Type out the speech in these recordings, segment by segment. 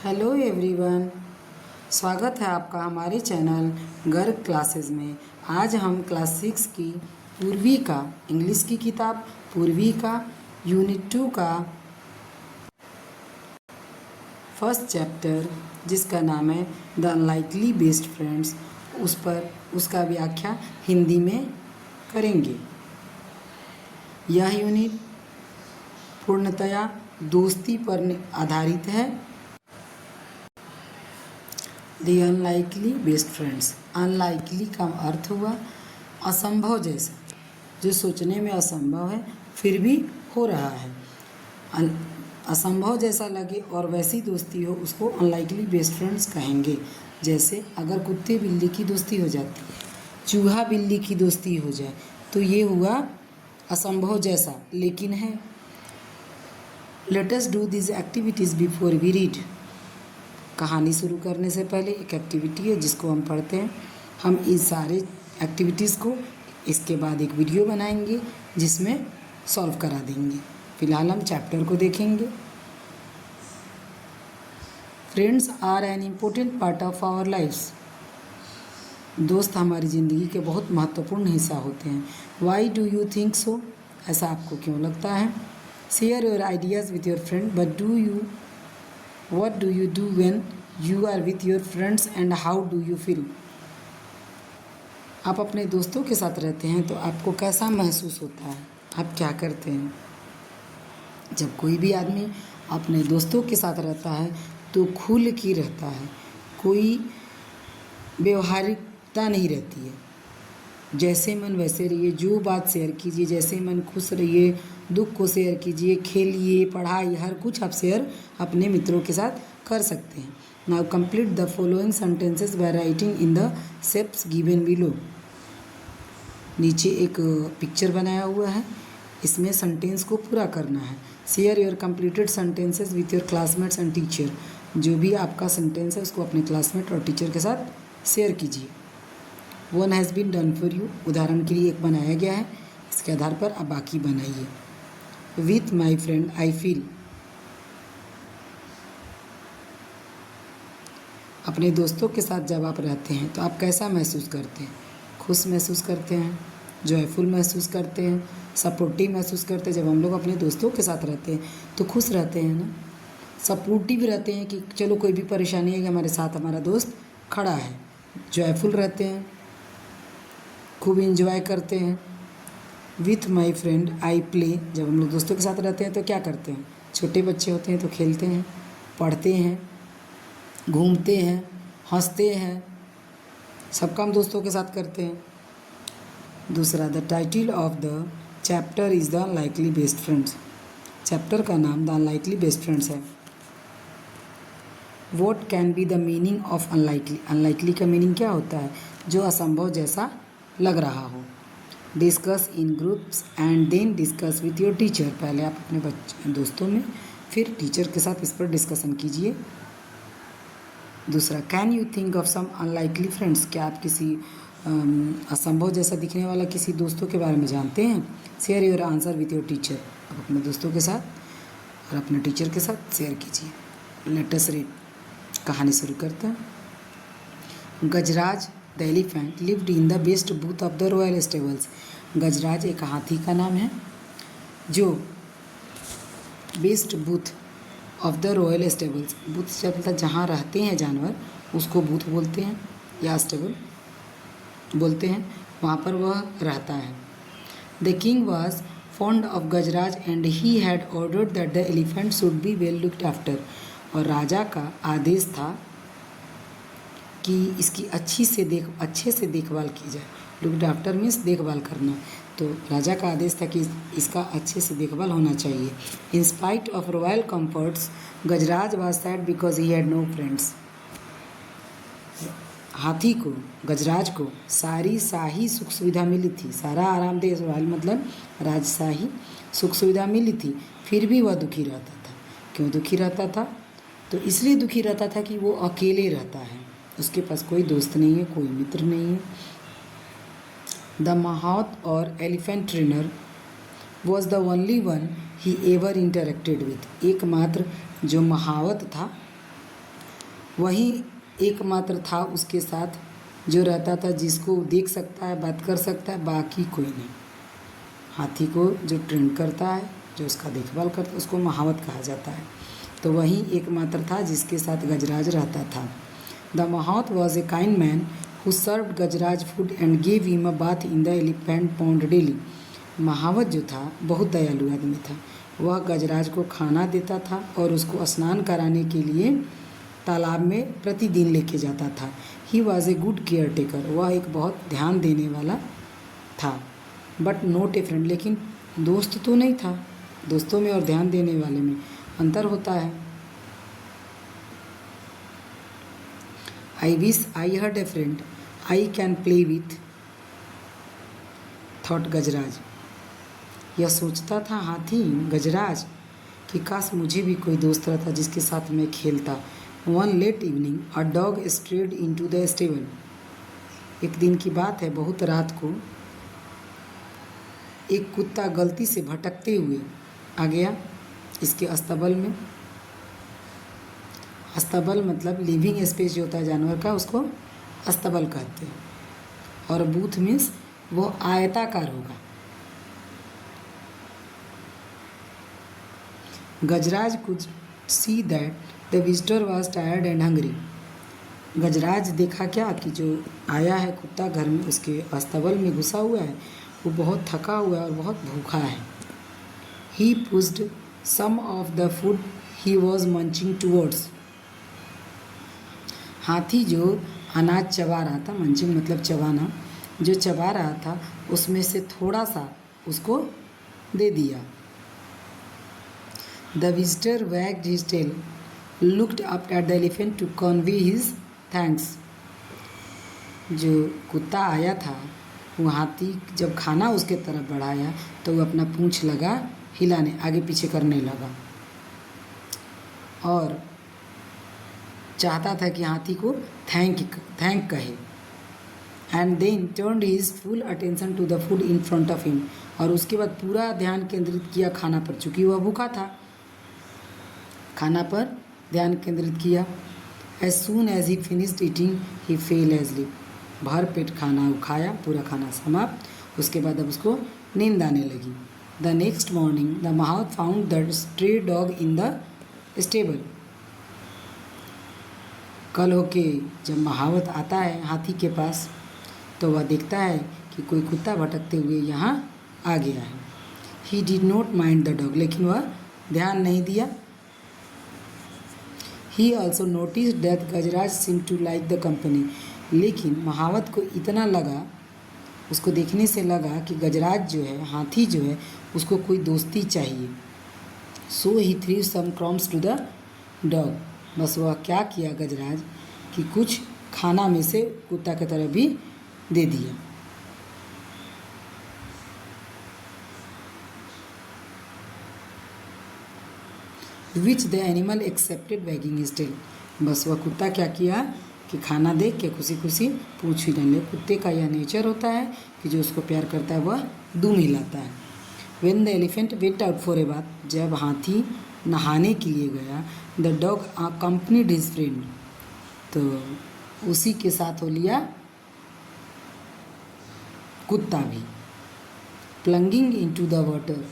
Hello everyone, स्वागत है आपका हमारे चैनल गर्ग क्लासेस में। आज हम क्लास 6 की पूर्वी का इंग्लिश की किताब पूर्वी का यूनिट 2 का फर्स्ट चैप्टर जिसका नाम है द अनलाइकली बेस्ट फ्रेंड्स उसका व्याख्या हिंदी में करेंगे। यह यूनिट पूर्णतया दोस्ती पर आधारित है। दी अनलाइकली बेस्ट फ्रेंड्स, अनलाइकली का अर्थ हुआ असंभव जैसा, जो सोचने में असंभव है फिर भी हो रहा है। असंभव जैसा लगे और वैसी दोस्ती हो उसको अनलाइकली बेस्ट फ्रेंड्स कहेंगे। जैसे अगर कुत्ते बिल्ली की दोस्ती हो जाती है, चूहा बिल्ली की दोस्ती हो जाए तो ये हुआ असंभव जैसा लेकिन है। Let us do this activities before we read. कहानी शुरू करने से पहले एक एक्टिविटी है जिसको हम पढ़ते हैं। हम इस सारे एक्टिविटीज़ को इसके बाद एक वीडियो बनाएंगे जिसमें सॉल्व करा देंगे। फिलहाल हम चैप्टर को देखेंगे। Friends are an important part of our lifes. दोस्त हमारी ज़िंदगी के बहुत महत्वपूर्ण हिस्सा होते हैं। Why do you think so? ऐसा आपको क्यों लगता है? Share your ideas with your friend, but what do you do when you are with your friends and how do you feel? आप अपने दोस्तों के साथ रहते हैं तो आपको कैसा महसूस होता है? आप क्या करते हैं? जब कोई भी आदमी अपने दोस्तों के साथ रहता है तो खुल के रहता है, कोई व्यवहारिकता नहीं रहती है। जैसे मन वैसे रहिए, जो बात शेयर कीजिए, जैसे मन खुश रहिए, दुख को शेयर कीजिए, खेलिए, पढ़ाई, हर कुछ आप शेयर अपने मित्रों के साथ कर सकते हैं। Now complete the following sentences by writing in the steps given below. नीचे एक पिक्चर बनाया हुआ है, इसमें सेंटेंस को पूरा करना है। Share your completed sentences with your classmates and teacher. जो भी आपका सेंटेंस है उसको अपने क्लासमेट और टीचर के साथ शेयर कीजिए। One has been done for you, उदाहरण के लिए एक बनाया गया है, इसके आधार पर आप बाकी बनाइए। With my friend I feel, अपने दोस्तों के साथ जब आप रहते हैं तो आप कैसा महसूस करते हैं? खुश महसूस करते हैं, जॉयफुल महसूस करते हैं, सपोर्टिव महसूस करते हैं। जब हम लोग अपने दोस्तों के साथ रहते हैं तो खुश रहते हैं ना, सपोर्टिव रहते हैं कि चलो कोई भी परेशानी है कि हमारे साथ हमारा दोस्त खड़ा है। जॉयफुल रहते हैं, खूब इंजॉय करते हैं। With my friend I play, जब हम लोग दोस्तों के साथ रहते हैं तो क्या करते हैं? छोटे बच्चे होते हैं तो खेलते हैं, पढ़ते हैं, घूमते हैं, हंसते हैं, सब काम दोस्तों के साथ करते हैं। दूसरा, the title of the chapter is the unlikely best friends. Chapter का नाम द अनलाइकली बेस्ट फ्रेंड्स है। What can be the meaning of unlikely? Unlikely का मीनिंग क्या होता है? जो असंभव जैसा लग रहा हो। Discuss in groups and then discuss with your teacher. पहले आप अपने दोस्तों में, फिर टीचर के साथ इस पर डिस्कशन कीजिए। दूसरा, can you think of some unlikely friends? क्या आप किसी असंभव जैसा दिखने वाला किसी दोस्तों के बारे में जानते हैं? Share your answer with your teacher. आप अपने दोस्तों के साथ और अपने टीचर के साथ शेयर कीजिए। लेट अस रीड, कहानी शुरू करते हैं। Gajraj the elephant lived in the best booth of the royal stables. Gajraj एक हाथी का नाम है जो best booth of the royal stables, booth से मतलब जहाँ रहते हैं जानवर उसको बूथ बोलते हैं या स्टेबल बोलते हैं, वहाँ पर वह रहता है। The king was fond of Gajraj and he had ordered that the elephant should be well looked after. और राजा का आदेश था कि इसकी अच्छे से देखभाल की जाए। लुक्ड आफ्टर मीन्स देखभाल करना, तो राजा का आदेश था कि इसका अच्छे से देखभाल होना चाहिए। In spite of royal comforts Gajraj was sad because he had no friends. हाथी को, गजराज को सारी शाही सुख सुविधा मिली थी, सारा आरामदेह, रॉयल मतलब राजशाही सुख सुविधा मिली थी, फिर भी वह दुखी रहता था। क्यों दुखी रहता था? तो इसलिए दुखी रहता था कि वो अकेले रहता है, उसके पास कोई दोस्त नहीं है, कोई मित्र नहीं है। द महावत और elephant trainer was the only one he ever interacted with. एकमात्र जो महावत था वही एकमात्र था उसके साथ जो रहता था, जिसको देख सकता है, बात कर सकता है, बाकी कोई नहीं। हाथी को जो ट्रेन करता है, जो उसका देखभाल करता है, उसको महावत कहा जाता है। तो वही एकमात्र था जिसके साथ गजराज रहता था। The mahout was a kind man who served Gajraj food and gave him a bath in the elephant pond daily. महावत जो था बहुत दयालु आदमी था। वह गजराज को खाना देता था और उसको स्नान कराने के लिए तालाब में प्रतिदिन लेके जाता था। He was a good care taker. वह एक बहुत ध्यान देने वाला था। But not a friend. लेकिन दोस्त तो नहीं था। दोस्तों में और ध्यान देने वाले में अंतर होता है। I wish I had a friend I can play with, thought Gajraj. यह सोचता था हाथी गजराज कि काश मुझे भी कोई दोस्त रहता जिसके साथ मैं खेलता। One let evening a dog strayed into the stable. एक दिन की बात है, बहुत रात को एक कुत्ता गलती से भटकते हुए आ गया इसके अस्तबल में। अस्तबल मतलब लिविंग स्पेस जो होता है जानवर का, उसको अस्तबल कहते हैं। और बूथ मीन्स वो आयताकार होगा। Gajraj could see that the visitor was tired and hungry. Gajraj देखा क्या कि जो आया है कुत्ता घर में, उसके अस्तबल में घुसा हुआ है, वो बहुत थका हुआ है और बहुत भूखा है। He pushed some of the food he was munching towards. हाथी जो अनाज चबा रहा था, मंचिंग मतलब चबाना, जो चबा रहा था उसमें से थोड़ा सा उसको दे दिया। The visitor wagged his tail, looked up at the elephant to convey his thanks. जो कुत्ता आया था वो हाथी जब खाना उसके तरफ बढ़ाया तो वो अपना पूंछ लगा हिलाने, आगे पीछे करने लगा और चाहता था कि हाथी को थैंक कहे। And then turned his full attention to the food in front of him. और उसके बाद पूरा ध्यान केंद्रित किया खाना पर, चूँकि वह भूखा था। खाना पर ध्यान केंद्रित किया। As soon as he finished eating he fell asleep. भर पेट खाना खाया, पूरा खाना समाप्त। उसके बाद अब उसको नींद आने लगी। The next morning the mahout found the stray dog in the stable. कल होके जब महावत आता है हाथी के पास तो वह देखता है कि कोई कुत्ता भटकते हुए यहाँ आ गया है। He did not mind the dog. लेकिन वह ध्यान नहीं दिया। He also notice that Gajraj seem to like the company. लेकिन महावत को इतना लगा, उसको देखने से लगा कि गजराज जो है, हाथी जो है, उसको कोई दोस्ती चाहिए। So he threw some crumbs to the dog. बस वह क्या किया गजराज कि कुछ खाना में से कुत्ता की तरफ भी दे दिया। Which the animal accepted wagging his tail. बस वह कुत्ता क्या किया कि खाना देख के खुशी खुशी पूंछ ही डाले। कुत्ते का यह नेचर होता है कि जो उसको प्यार करता है वह दुम हिलाता है। When the elephant went out for a bath. जब हाथी नहाने के लिए गया, the dog accompanied his friend. तो उसी के साथ हो लिया कुत्ता भी। Plunging into the water.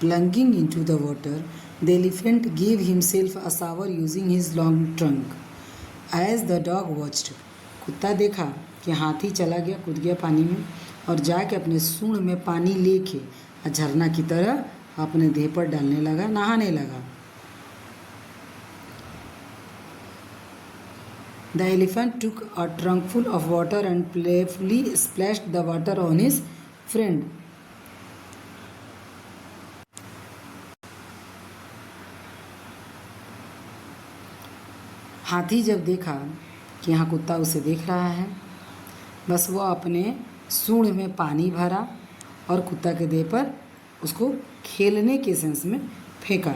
Plunging into the water, the elephant gave himself a shower using his long trunk. As the dog watched, कुत्ता देखा कि हाथी चला गया, कूद गया पानी में और जाके अपने सूंड में पानी लेके झरना की तरह अपने देह पर डालने लगा, नहाने लगा। The elephant took a trunkful of water and playfully splashed the water on his friend. हाथी जब देखा कि यहाँ कुत्ता उसे देख रहा है, बस वह अपने सूंड में पानी भरा और कुत्ता के देह पर उसको खेलने के सेंस में फेंका।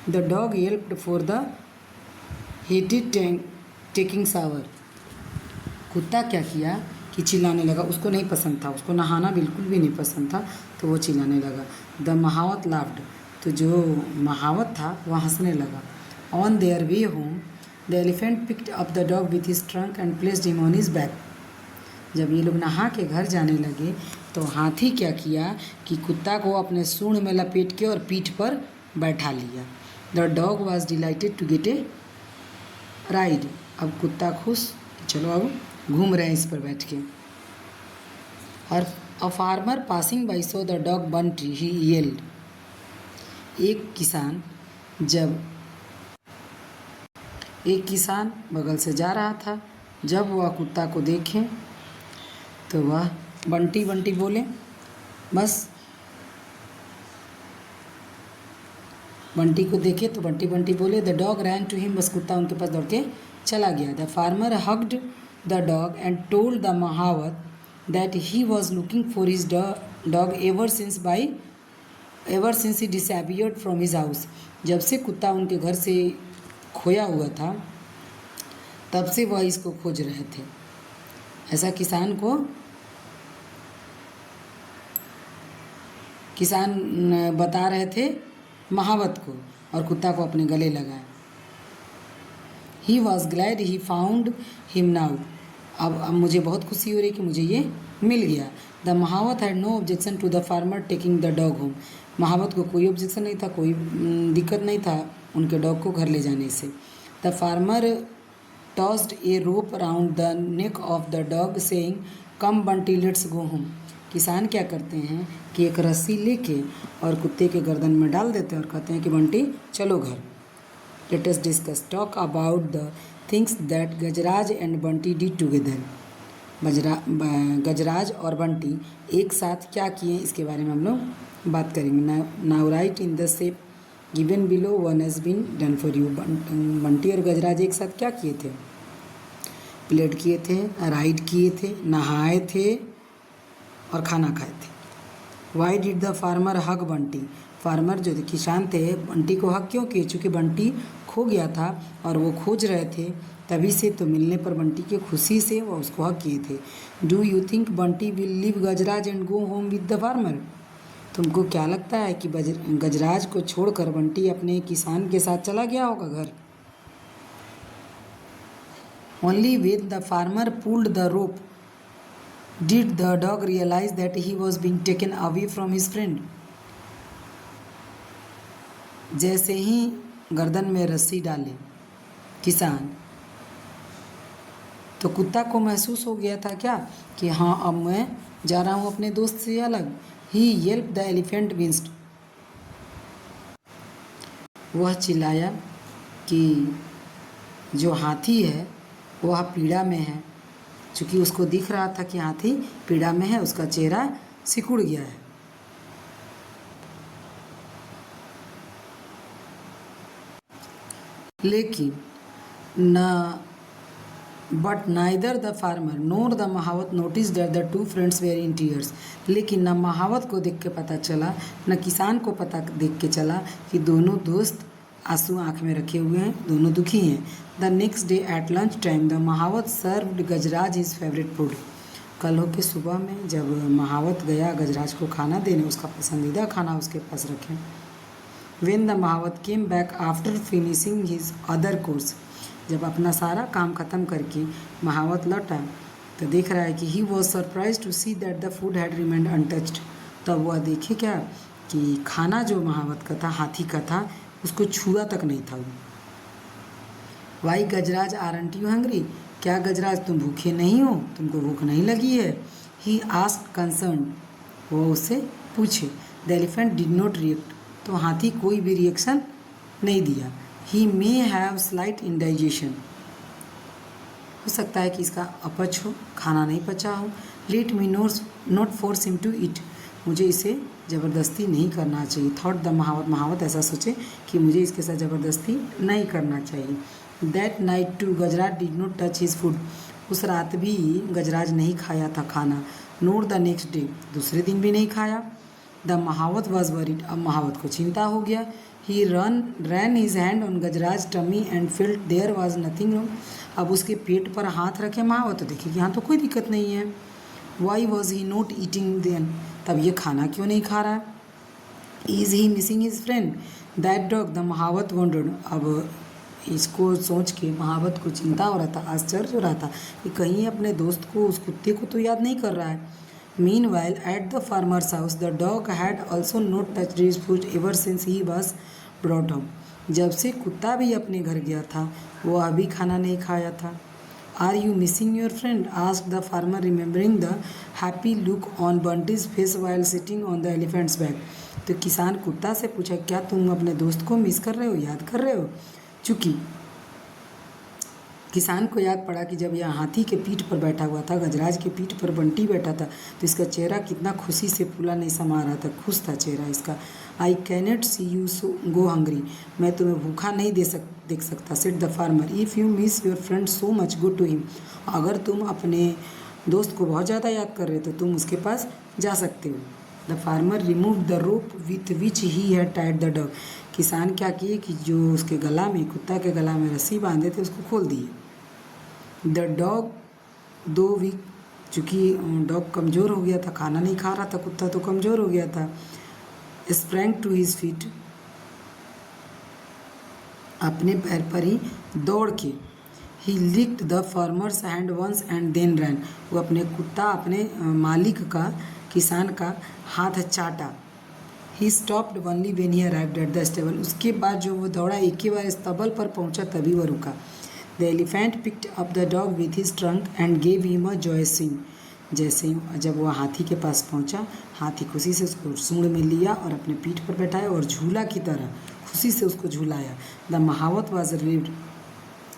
The dog yelped for the hated taking shower. कुत्ता क्या किया कि चिल्लाने लगा। उसको नहीं पसंद था, उसको नहाना बिल्कुल भी नहीं पसंद था, तो वो चिल्लाने लगा। द महावत लाफ्ड। तो जो महावत था वह हंसने लगा। On their way home the elephant picked up the dog with his trunk and placed him on his back. जब ये लोग नहा के घर जाने लगे तो हाथी क्या किया कि कुत्ता को अपने सूंड में लपेट के और पीठ पर बैठा लिया। The dog was delighted to get a ride. अब कुत्ता खुश, चलो अब घूम रहे हैं इस पर बैठ के। और a farmer passing by saw the dog Bunty he yelled. एक किसान बगल से जा रहा था, जब वह कुत्ता को देखे तो वह बंटी बंटी बोले। बस बंटी को देखे तो बंटी बंटी बोले। The dog ran to him. बस कुत्ता उनके पास दौड़ के चला गया। The farmer hugged the dog and told the mahout that he was looking for his dog ever since he disappeared from his house. जब से कुत्ता उनके घर से खोया हुआ था तब से वह इसको खोज रहे थे। ऐसा किसान बता रहे थे महावत को और कुत्ता को अपने गले लगाए। He was glad he found him now. अब मुझे बहुत खुशी हो रही कि मुझे ये मिल गया। The mahout had no objection to the farmer taking the dog home. महावत को कोई ऑब्जेक्शन नहीं था, कोई दिक्कत नहीं था उनके डॉग को घर ले जाने से। The farmer tossed A rope around the neck of the dog saying come Bunty let's go home. किसान क्या करते हैं कि एक रस्सी लेके और कुत्ते के गर्दन में डाल देते हैं और कहते हैं कि बंटी चलो घर। Let us discuss talk about the things that Gajraj and Bunty did together. Gajraj और बंटी एक साथ क्या किए इसके बारे में हम लोग बात करेंगे। Now right in the shape given below one has been done for you. Bunty और गजराज एक साथ क्या किए थे? प्लेड किए थे, राइड किए थे, नहाए थे और खाना खाए थे। Why did the farmer hug Bunty. Farmer जो किसान थे बंटी को हक क्यों किए? चूँकि बंटी खो गया था और वो खोज रहे थे, तभी से तो मिलने पर बंटी की खुशी से वो उसको हक किए थे। Do you think Bunty will leave Gajraj and go home with the farmer. तुमको क्या लगता है कि गजराज को छोड़कर बंटी अपने किसान के साथ चला गया होगा घर? Only when the farmer pulled the rope did the dog realise that he was being taken away from his friend. जैसे ही गर्दन में रस्सी डाले किसान, तो कुत्ता को महसूस हो गया था क्या कि हाँ अब मैं जा रहा हूँ अपने दोस्त से अलग। ही येल्प द एलिफेंट विंस्ड। वह चिल्लाया कि जो हाथी है वह पीड़ा में है। चूँकि उसको दिख रहा था कि हाथी पीड़ा में है, उसका चेहरा सिकुड़ गया है। लेकिन but neither the farmer nor the mahout notice that the two friends were in tears. लेकिन न महावत को देख के पता चला, न किसान को पता देख के चला कि दोनों दोस्त आंसू आँख में रखे हुए हैं, दोनों दुखी हैं। The next day at lunch time the mahout served Gajraj his favourite food. कल हो के सुबह में जब महावत गया गजराज को खाना देने, उसका पसंदीदा खाना उसके पास रखे। When the महावत came back after finishing his other course, जब अपना सारा काम ख़त्म करके महावत लौटा तो देख रहा है कि he was surprised to see that the food had remained untouched। तब वह देखे क्या कि खाना जो महावत का था, हाथी का था, उसको छुआ तक नहीं था। Why Gajraj aren't you hungry? क्या गजराज तुम भूखे नहीं हो, तुमको भूख नहीं लगी है? He asked concerned, वो उससे पूछे। The elephant did not react, तो हाथी कोई भी रिएक्शन नहीं दिया। ही मे हैव स्लाइट इंडाइजेशन, हो सकता है कि इसका अपच हो, खाना नहीं पचा हो। Let me not force him to eat, मुझे इसे ज़बरदस्ती नहीं करना चाहिए। थॉट द महावत ऐसा सोचे कि मुझे इसके साथ ज़बरदस्ती नहीं करना चाहिए। That night too Gajraj did not touch his food, उस रात भी गजराज नहीं खाया था खाना। नोर द नेक्स्ट डे, दूसरे दिन भी नहीं खाया। द महावत वॉज वरीड, अब महावत को चिंता हो गया। He ran his hand on Gajraj tummy and felt there was nothing wrong. अब उसके पेट पर हाथ रखे महावत तो देखे कि यहाँ तो कोई दिक्कत नहीं है। Why was he not eating then, तब ये खाना क्यों नहीं खा रहा है? Is he missing his friend that dog, the mahout wondered. अब इसको सोच के महावत को चिंता हो रहा था, आश्चर्य हो रहा था कि कहीं अपने दोस्त को, उस कुत्ते को तो याद नहीं कर रहा है। Meanwhile at the farmers house the dog had also not touched his food ever since he was brought home. जब से कुत्ता भी अपने घर गया था वो अभी खाना नहीं खाया था। Are you missing your friend asked the farmer remembering the happy look on Bunty's face while sitting on the elephant's back. तो किसान कुत्ता से पूछा, क्या तुम अपने दोस्त को मिस कर रहे हो, याद कर रहे हो? चूँकि किसान को याद पड़ा कि जब यह हाथी के पीठ पर बैठा हुआ था, गजराज के पीठ पर बंटी बैठा था, तो इसका चेहरा कितना खुशी से फूला नहीं समा रहा था, खुश था चेहरा इसका। I cannot see you so go hungry, मैं तुम्हें भूखा नहीं देख सकता। Said the farmer, if you miss your friend so much go to him, अगर तुम अपने दोस्त को बहुत ज़्यादा याद कर रहे हो तो तुम उसके पास जा सकते हो। The farmer remove the rope with which he had tied the dog, किसान क्या किए कि जो उसके गला में, कुत्ता के गला में रस्सी बांधे थे उसको खोल दिए। द डॉग दो वीक, चूँकि डॉग कमज़ोर हो गया था, खाना नहीं खा रहा था कुत्ता, तो कमज़ोर हो गया था। स्प्रैंग टू हिज फीट, अपने पैर पर ही दौड़ के। He licked the farmer's hand once and then ran, वो अपने मालिक का, किसान का हाथ चाटा। He stopped only when he arrived at the stable, उसके बाद जो वो दौड़ा एक ही बार स्तबल पर पहुंचा तभी वह रुका। The elephant picked up the dog with his trunk and gave him a joy swing, जैसे ही जब वह हाथी के पास पहुंचा, हाथी खुशी से उसको सूंड में लिया और अपने पीठ पर बैठाया और झूला की तरह खुशी से उसको झूलाया। द महावत वाज रिलीव्ड,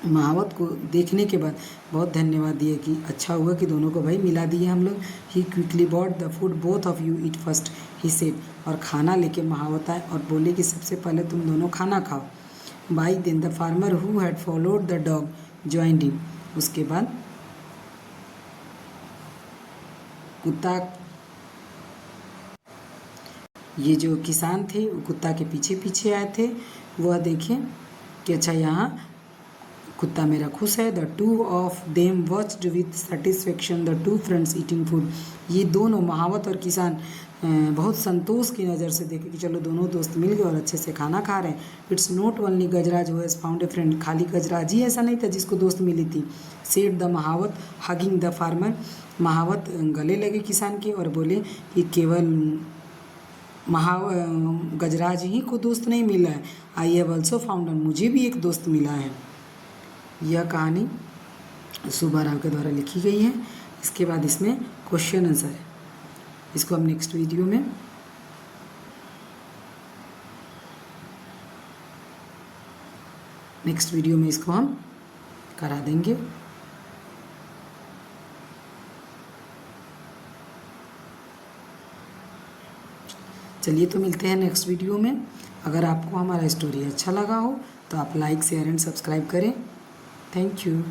महावत को देखने के बाद बहुत धन्यवाद दिए कि अच्छा हुआ कि दोनों को भाई मिला दिए हम लोग। He quickly bought the food both of you eat first he said, और खाना लेके महावत आए और बोले कि सबसे पहले तुम दोनों खाना खाओ। By then the farmer who had followed the dog joined him, उसके बाद कुत्ता, ये जो किसान थे वो कुत्ता के पीछे पीछे आए थे। वह देखें कि अच्छा यहाँ कुत्ता मेरा खुश है। The two of them watched with satisfaction the two friends eating food, ये दोनों महावत और किसान बहुत संतोष की नज़र से देखे कि चलो दोनों दोस्त मिल गए और अच्छे से खाना खा रहे हैं। It's not only Gajraj who has found a friend, खाली गजराज ही ऐसा नहीं था जिसको दोस्त मिली थी। Said the mahout hugging the farmer, महावत गले लगे किसान के और बोले कि केवल गजराज ही को दोस्त नहीं मिला है, आई हैव ऑल्सो फाउंड, मुझे भी एक दोस्त मिला है। यह कहानी सुब्बा राव के द्वारा लिखी गई है। इसके बाद इसमें क्वेश्चन आंसर है, इसको हम नेक्स्ट वीडियो में इसको हम करा देंगे। चलिए तो मिलते हैं नेक्स्ट वीडियो में। अगर आपको हमारा स्टोरी अच्छा लगा हो तो आप लाइक, शेयर एंड सब्सक्राइब करें। Thank you.